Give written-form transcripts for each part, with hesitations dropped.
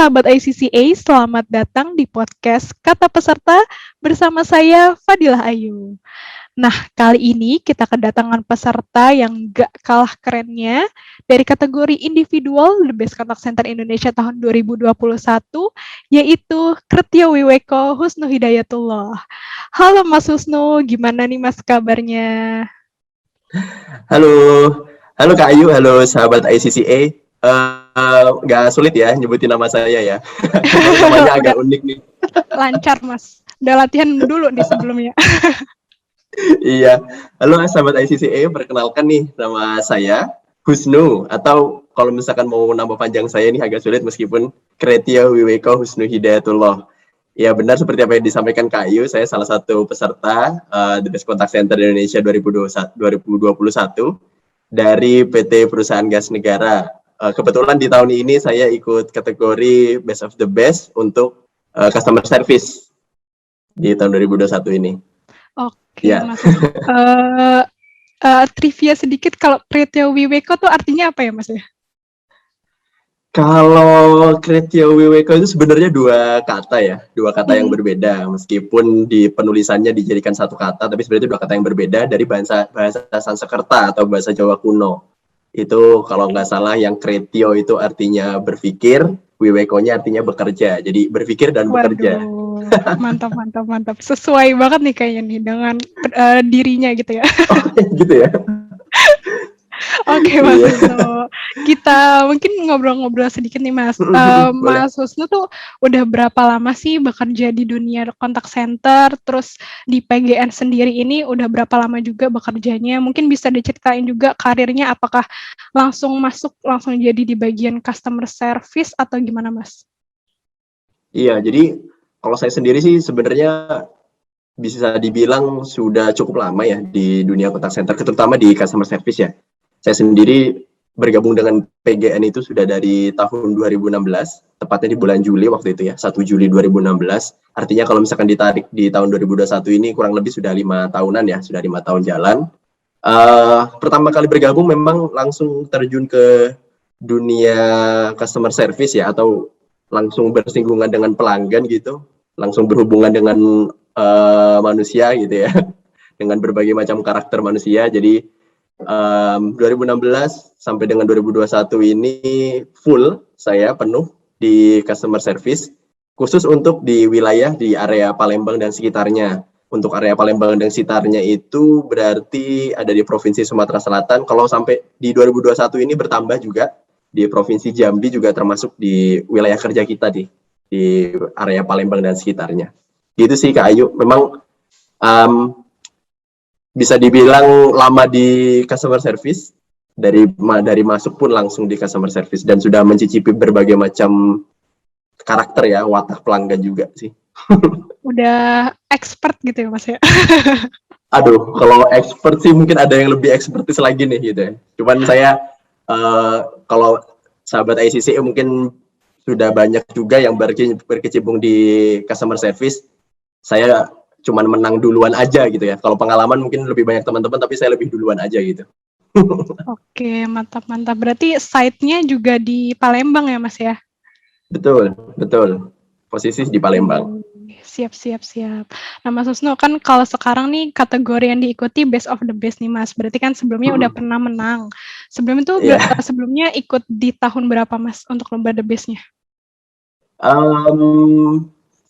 sahabat ICCA, selamat datang di podcast Kata Peserta bersama saya Fadilah Ayu. Nah, kali ini kita kedatangan peserta yang gak kalah kerennya dari kategori individual The Best Contact Center Indonesia tahun 2021, yaitu Kretio Wiweko Husnu Hidayatullah. Halo Mas Husnu, gimana nih Mas kabarnya? Halo, halo Kak Ayu, halo sahabat ICCA. Nggak sulit ya nyebutin nama saya ya. Namanya agak unik nih. Lancar Mas, udah latihan dulu nih sebelumnya. Iya, halo sahabat ICCA, perkenalkan nih nama saya Husnu, atau kalau misalkan mau nama panjang saya ini agak sulit meskipun Kretio Wiweko Husnu Hidayatullah. Ya benar seperti apa yang disampaikan Kak Ayu, saya salah satu peserta The Best Contact Center Indonesia 2021 dari PT Perusahaan Gas Negara. Kebetulan di tahun ini saya ikut kategori Best of the Best untuk Customer Service di tahun 2021 ini. Oke, ya. Mas. Trivia sedikit, kalau Kretio Wiweko tuh artinya apa ya, Mas ya? Kalau Kretio Wiweko itu sebenarnya dua kata yang berbeda, meskipun di penulisannya dijadikan satu kata, tapi sebenarnya dua kata yang berbeda dari bahasa Sanskerta atau bahasa Jawa kuno. Itu kalau nggak salah yang Kretio itu artinya berpikir, Wiwekonya artinya bekerja. Jadi berpikir dan bekerja. Mantap. Sesuai banget nih kayaknya nih dengan dirinya gitu ya. Oh, gitu ya. Oke, Mas Husnu. Kita mungkin ngobrol-ngobrol sedikit nih, Mas. Mas Husnu tuh udah berapa lama sih bekerja di dunia kontak center? Terus di PGN sendiri ini udah berapa lama juga bekerjanya? Mungkin bisa diceritain juga karirnya, apakah langsung jadi di bagian customer service atau gimana, Mas? Iya, jadi kalau saya sendiri sih sebenarnya bisa dibilang sudah cukup lama ya di dunia kontak center, terutama di customer service ya. Saya sendiri bergabung dengan PGN itu sudah dari tahun 2016, tepatnya di bulan Juli waktu itu ya, 1 Juli 2016. Artinya kalau misalkan ditarik di tahun 2021 ini kurang lebih sudah 5 tahunan ya, sudah 5 tahun jalan. Pertama kali bergabung memang langsung terjun ke dunia customer service ya, atau langsung bersinggungan dengan pelanggan gitu, langsung berhubungan dengan manusia gitu ya, dengan berbagai macam karakter manusia. Jadi 2016 sampai dengan 2021 ini full saya penuh di customer service, khusus untuk di wilayah di area Palembang dan sekitarnya. Untuk area Palembang dan sekitarnya itu berarti ada di Provinsi Sumatera Selatan. Kalau sampai di 2021 ini bertambah juga di Provinsi Jambi, juga termasuk di wilayah kerja kita di area Palembang dan sekitarnya. Gitu sih Kak Ayu. Memang bisa dibilang lama di customer service, dari masuk pun langsung di customer service, dan sudah mencicipi berbagai macam karakter ya, watak pelanggan juga sih. Udah expert gitu ya Mas ya? Aduh, kalau expert sih mungkin ada yang lebih expertise lagi nih gitu ya. Cuman saya kalau sahabat ICCA mungkin sudah banyak juga yang berkecimpung di customer service. Saya cuman menang duluan aja gitu ya. Kalau pengalaman mungkin lebih banyak teman-teman, tapi saya lebih duluan aja gitu. Oke, mantap. Berarti site-nya juga di Palembang ya, Mas ya? Betul. Posisi di Palembang. Siap. Nah, Mas Husnu, kan kalau sekarang nih kategori yang diikuti Best of the Best nih, Mas. Berarti kan sebelumnya udah pernah menang. Sebelumnya ikut di tahun berapa, Mas, untuk lomba The Best-nya?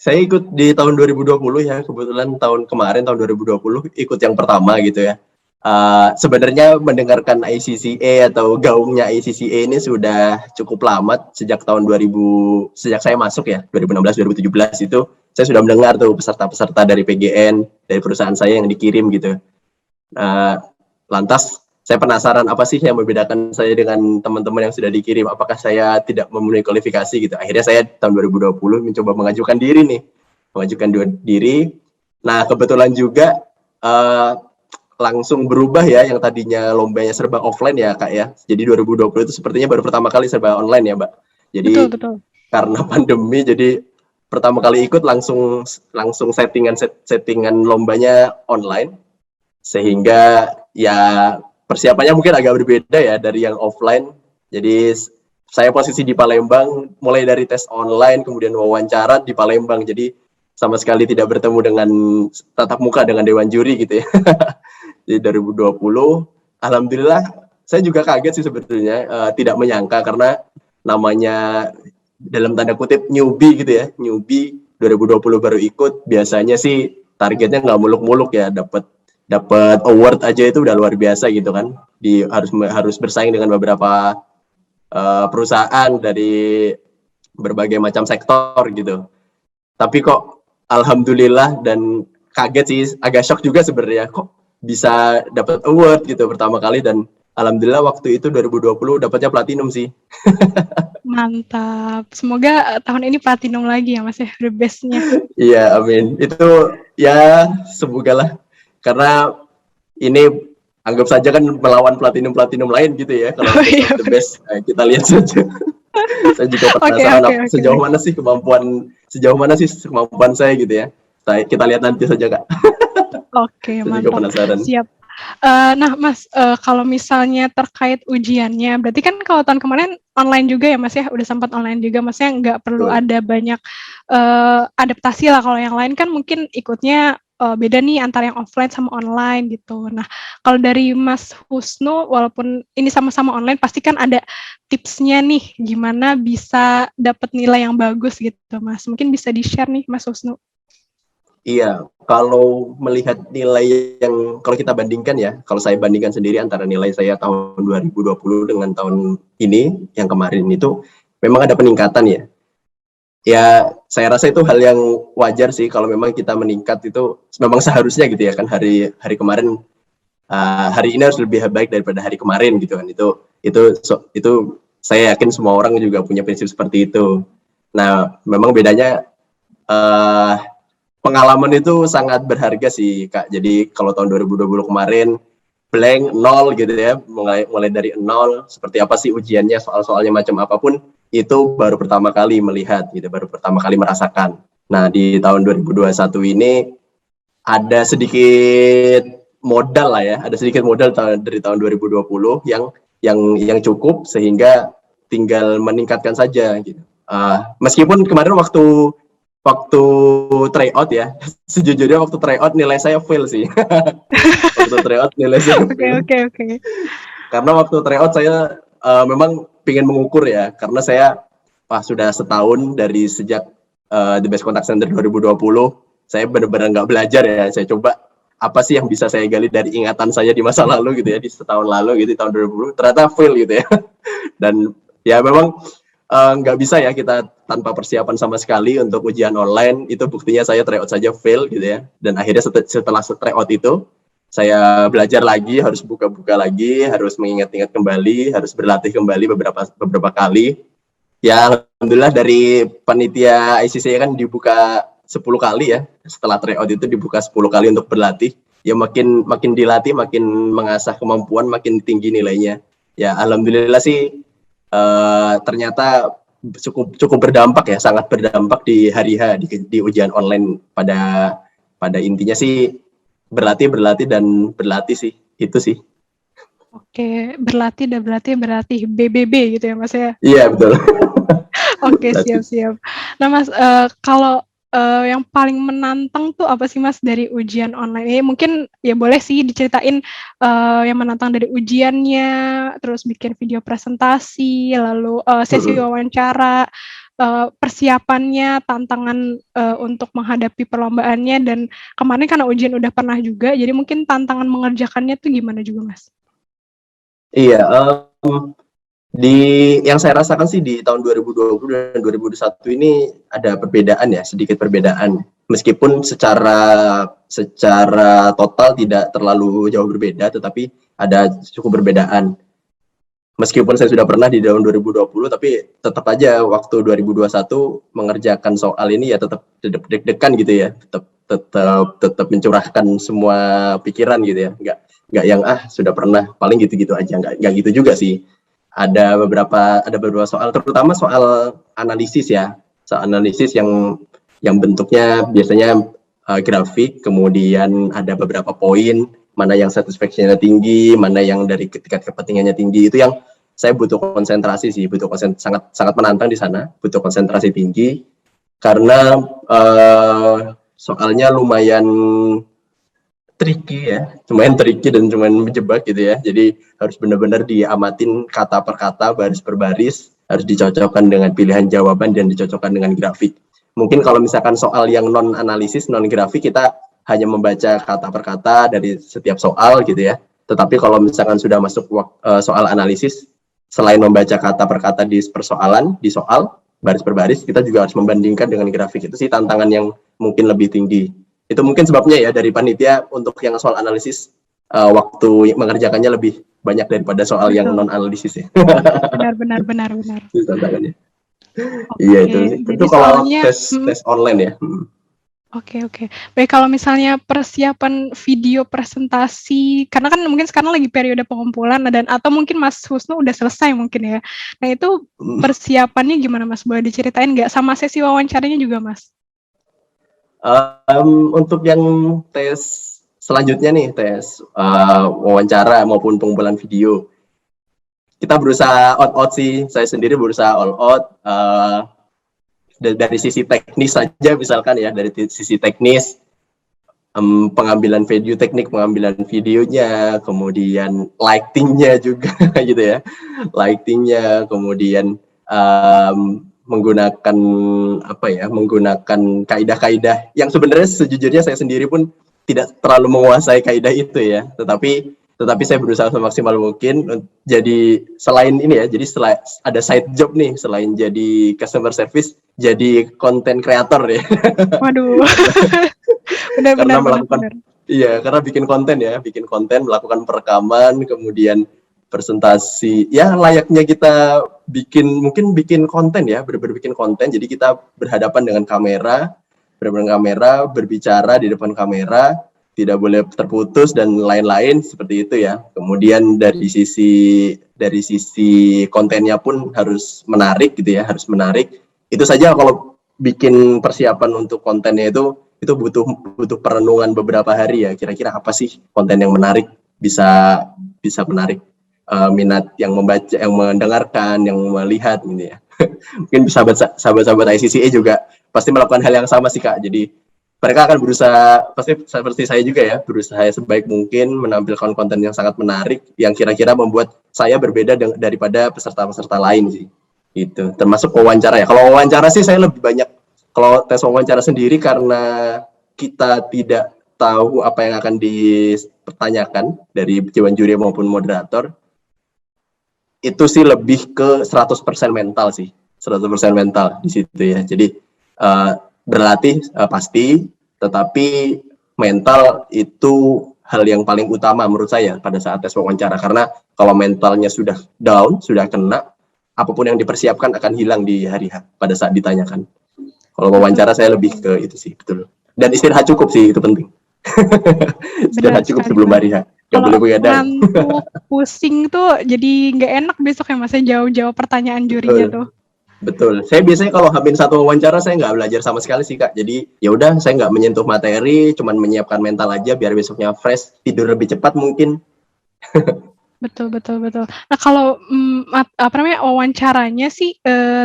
Saya ikut di tahun 2020 ya, kebetulan tahun 2020 ikut yang pertama gitu ya. Sebenarnya mendengarkan ICCA atau gaungnya ICCA ini sudah cukup lama, sejak saya masuk ya, 2016-2017 itu saya sudah mendengar tuh peserta-peserta dari PGN, dari perusahaan saya yang dikirim gitu. Lantas saya penasaran apa sih yang membedakan saya dengan teman-teman yang sudah dikirim, apakah saya tidak memenuhi kualifikasi gitu. Akhirnya saya tahun 2020 mencoba mengajukan diri. Nah, kebetulan juga langsung berubah ya, yang tadinya lombanya serba offline ya Kak ya. Jadi 2020 itu sepertinya baru pertama kali serba online ya Mbak. Jadi betul. Karena pandemi, jadi pertama kali ikut langsung settingan lombanya online, sehingga ya persiapannya mungkin agak berbeda ya dari yang offline. Jadi saya posisi di Palembang, mulai dari tes online, kemudian wawancara di Palembang, jadi sama sekali tidak bertemu dengan tatap muka dengan Dewan Juri gitu ya. Jadi 2020, alhamdulillah saya juga kaget sih sebetulnya, tidak menyangka karena namanya dalam tanda kutip newbie gitu ya, newbie 2020 baru ikut, biasanya sih targetnya nggak muluk-muluk ya, dapat award aja itu udah luar biasa gitu kan, harus bersaing dengan beberapa perusahaan dari berbagai macam sektor gitu. Tapi kok alhamdulillah dan kaget sih, agak shock juga sebenarnya kok bisa dapat award gitu pertama kali, dan alhamdulillah waktu itu 2020 dapatnya platinum sih. Mantap. Semoga tahun ini platinum lagi ya Mas ya, the best-nya. Iya, amin. Itu ya semogalah, karena ini anggap saja kan melawan platinum lain gitu ya. Kalau Iya, the best, kita lihat saja. Saya juga penasaran sejauh mana sih kemampuan saya gitu ya. Kita lihat nanti saja, Kak. Oke, Saya juga mantap. penasaran. Siap. Nah Mas, kalau misalnya terkait ujiannya, berarti kan kalau tahun kemarin online juga ya Mas ya, udah sempat online juga, Masnya nggak perlu ada banyak adaptasi lah. Kalau yang lain kan mungkin ikutnya beda nih antara yang offline sama online gitu. Nah, kalau dari Mas Husnu, walaupun ini sama-sama online, pasti kan ada tipsnya nih, gimana bisa dapat nilai yang bagus gitu Mas. Mungkin bisa di-share nih Mas Husnu. Iya, kalau melihat nilai yang, kalau kita bandingkan ya, kalau saya bandingkan sendiri antara nilai saya tahun 2020 dengan tahun ini, yang kemarin itu, memang ada peningkatan ya. Ya, saya rasa itu hal yang wajar sih, kalau memang kita meningkat itu, memang seharusnya gitu ya, kan hari kemarin, hari ini harus lebih baik daripada hari kemarin gitu kan, itu saya yakin semua orang juga punya prinsip seperti itu. Nah, memang bedanya, pengalaman itu sangat berharga sih, Kak. Jadi kalau tahun 2020 kemarin blank, nol gitu ya, mulai dari nol, seperti apa sih ujiannya, soal-soalnya macam apapun, itu baru pertama kali melihat gitu, baru pertama kali merasakan. Nah, di tahun 2021 ini ada sedikit modal lah ya, ada sedikit modal dari tahun 2020 yang cukup sehingga tinggal meningkatkan saja gitu. Meskipun kemarin waktu tryout ya, sejujurnya waktu tryout nilai saya fail sih. Waktu tryout nilai saya fail. Oke. Karena waktu tryout saya memang pengen mengukur ya, karena saya sudah setahun dari sejak The Best Contact Center 2020, saya benar-benar nggak belajar ya. Saya coba apa sih yang bisa saya gali dari ingatan saya di masa lalu gitu ya, di setahun lalu gitu, tahun 2020, ternyata fail gitu ya. Dan ya memang nggak bisa ya kita tanpa persiapan sama sekali untuk ujian online. Itu buktinya saya tryout saja fail gitu ya, dan akhirnya setelah tryout itu saya belajar lagi, harus buka-buka lagi, harus mengingat-ingat kembali, harus berlatih kembali beberapa kali. Ya alhamdulillah dari panitia ICC kan dibuka 10 kali ya, setelah tryout itu dibuka 10 kali untuk berlatih. Ya makin dilatih, makin mengasah kemampuan, makin tinggi nilainya. Ya alhamdulillah sih, ternyata cukup berdampak ya, sangat berdampak di hari H di ujian online. Pada intinya sih berlatih dan berlatih sih, itu sih. Oke, berlatih BBB gitu ya Mas ya? Iya betul. Oke, siap. Nah Mas, kalau yang paling menantang tuh apa sih Mas dari ujian online ini? Mungkin ya boleh sih diceritain yang menantang dari ujiannya, terus bikin video presentasi, lalu sesi wawancara, persiapannya, tantangan untuk menghadapi perlombaannya, dan kemarin karena ujian udah pernah juga, jadi mungkin tantangan mengerjakannya tuh gimana juga Mas? Iya, yang saya rasakan sih di tahun 2020 dan 2021 ini ada perbedaan ya, sedikit perbedaan. Meskipun secara total tidak terlalu jauh berbeda, tetapi ada cukup perbedaan. Meskipun saya sudah pernah di tahun 2020, tapi tetap aja waktu 2021 mengerjakan soal ini ya tetap deg-degan gitu ya, tetap mencurahkan semua pikiran gitu ya, nggak yang sudah pernah, paling gitu-gitu aja, nggak gitu juga sih. Ada beberapa soal, terutama soal analisis ya, soal analisis yang bentuknya biasanya grafik, kemudian ada beberapa poin, mana yang satisfaction-nya tinggi, mana yang dari tingkat kepentingannya tinggi, itu yang saya butuh konsentrasi sih, sangat menantang di sana, butuh konsentrasi tinggi karena soalnya lumayan tricky dan lumayan menjebak gitu ya. Jadi harus benar-benar diamatin kata per kata, baris per baris, harus dicocokkan dengan pilihan jawaban dan dicocokkan dengan grafik. Mungkin kalau misalkan soal yang non analisis, non grafik, kita hanya membaca kata per kata dari setiap soal gitu ya. Tetapi kalau misalkan sudah masuk soal analisis, selain membaca kata per kata di persoalan, di soal baris per baris, kita juga harus membandingkan dengan grafik. Itu sih tantangan yang mungkin lebih tinggi. Itu mungkin sebabnya ya dari panitia untuk yang soal analisis waktu mengerjakannya lebih banyak daripada soal yang non analisis ya. Benar. Itu tantangannya. Oke, Iya jadi itu kalau soalnya tes online ya. Oke. Baik, kalau misalnya persiapan video presentasi, karena kan mungkin sekarang lagi periode pengumpulan dan atau mungkin Mas Husnu udah selesai mungkin ya. Nah, itu persiapannya gimana Mas? Boleh diceritain nggak? Sama sesi wawancaranya juga, Mas? Untuk yang tes selanjutnya nih, tes wawancara maupun pengumpulan video, kita berusaha all out sih. Saya sendiri berusaha all out dari sisi teknis saja, misalkan ya, dari sisi teknis, pengambilan video, teknik pengambilan videonya, kemudian lightingnya juga gitu ya, lightingnya, kemudian menggunakan kaidah-kaidah yang sebenarnya sejujurnya saya sendiri pun tidak terlalu menguasai kaidah itu ya, tetapi saya berusaha semaksimal mungkin. Jadi selain ini ya, jadi ada side job nih, selain jadi customer service, jadi content creator ya. Waduh. benar. Iya, karena bikin konten, melakukan perekaman, kemudian presentasi, ya layaknya kita bikin konten ya, benar-benar bikin konten. Jadi kita berhadapan dengan kamera, berbicara di depan kamera, tidak boleh terputus dan lain-lain seperti itu ya. Kemudian dari sisi kontennya pun harus menarik gitu ya, harus menarik. Itu saja kalau bikin persiapan untuk kontennya itu butuh perenungan beberapa hari ya. Kira-kira apa sih konten yang menarik, bisa menarik minat yang membaca, yang mendengarkan, yang melihat gitu ya. Mungkin sahabat-sahabat ICCA juga pasti melakukan hal yang sama sih Kak. Jadi mereka akan berusaha, pasti seperti saya juga ya, berusaha sebaik mungkin menampilkan konten yang sangat menarik, yang kira-kira membuat saya berbeda daripada peserta-peserta lain sih. Gitu. Termasuk wawancara ya. Kalau wawancara sih saya lebih banyak, kalau tes wawancara sendiri karena kita tidak tahu apa yang akan dipertanyakan dari dewan juri maupun moderator, itu sih lebih ke 100% mental sih, 100% mental di situ ya. Jadi berlatih pasti, tetapi mental itu hal yang paling utama menurut saya pada saat tes wawancara, karena kalau mentalnya sudah down, sudah kena, apapun yang dipersiapkan akan hilang di hari H pada saat ditanyakan. Kalau wawancara saya lebih ke itu sih, betul. Dan istirahat cukup sih, itu penting. Istirahat cukup sebelum hari H. Gak boleh begadang. Ngantuk, pusing tuh jadi nggak enak besok ya Mas, jauh-jauh pertanyaan jurinya tuh. Betul. Saya biasanya kalau habis satu wawancara saya nggak belajar sama sekali sih Kak. Jadi ya udah, saya nggak menyentuh materi, cuman menyiapkan mental aja biar besoknya fresh, tidur lebih cepat mungkin. Betul. Nah kalau wawancaranya sih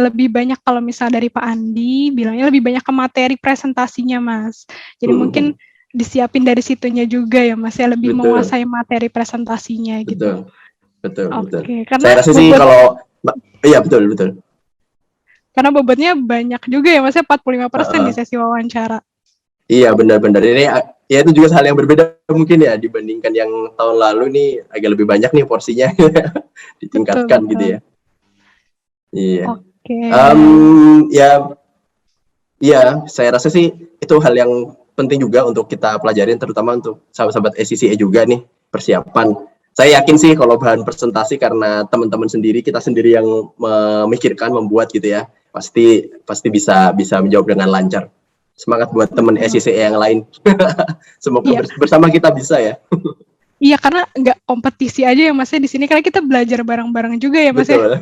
lebih banyak, kalau misal dari Pak Andi bilangnya lebih banyak ke materi presentasinya Mas. Jadi mungkin disiapin dari situnya juga ya Mas ya, lebih menguasai materi presentasinya gitu. Betul. Karena saya rasa sih kalau iya betul. Karena bobotnya banyak juga ya Mas ya, 45% di sesi wawancara. Iya benar-benar, ini ya itu juga hal yang berbeda mungkin ya dibandingkan yang tahun lalu nih, agak lebih banyak nih porsinya ditingkatkan betul. Gitu ya. Iya. Ya saya rasa sih itu hal yang penting juga untuk kita pelajarin, terutama untuk sahabat-sahabat SCCA juga nih, persiapan. Saya yakin sih kalau bahan presentasi, karena teman-teman sendiri, kita sendiri yang memikirkan, membuat gitu ya, pasti bisa menjawab dengan lancar. Semangat buat teman SCCA yang lain. Semoga bersama kita bisa ya. Iya, karena nggak kompetisi aja ya Mas ya di sini, karena kita belajar bareng-bareng juga ya Mas. Betul.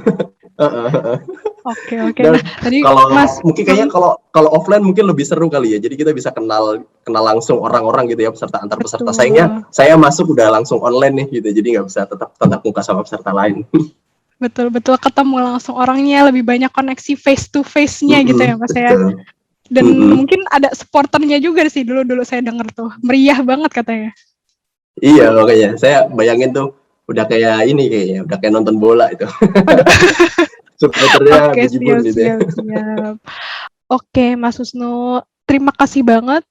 Oke. Nah, tadi kalau Mas mungkin kayaknya kalau offline mungkin lebih seru kali ya. Jadi kita bisa kenal langsung orang-orang gitu ya, peserta antar peserta. Sayangnya saya masuk udah langsung online nih gitu. Jadi nggak bisa tetap tatap muka sama peserta lain. Betul-betul ketemu langsung orangnya, lebih banyak koneksi face to face-nya gitu ya Mas ya. Betul. Dan mungkin ada supporternya juga sih dulu saya denger tuh. Meriah banget katanya. Iya, makanya saya bayangin tuh udah kayak ini kayaknya, udah kayak nonton bola itu. Waduh. Supporternya Oke, bejibun gitu ya. siap. Oke, Mas Wisnu, terima kasih banget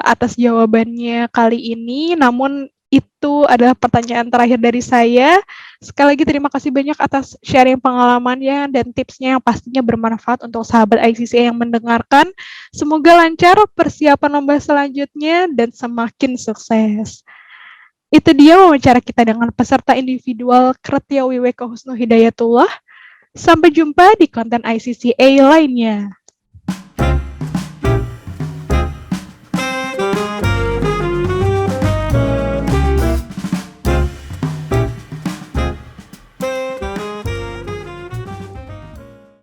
atas jawabannya kali ini. Namun itu adalah pertanyaan terakhir dari saya. Sekali lagi terima kasih banyak atas sharing pengalamannya dan tipsnya yang pastinya bermanfaat untuk sahabat ICC yang mendengarkan. Semoga lancar persiapan lomba selanjutnya dan semakin sukses. Itu dia wawancara kita dengan peserta individual Kretya Wiweka Husnu Hidayatullah. Sampai jumpa di konten ICCA lainnya.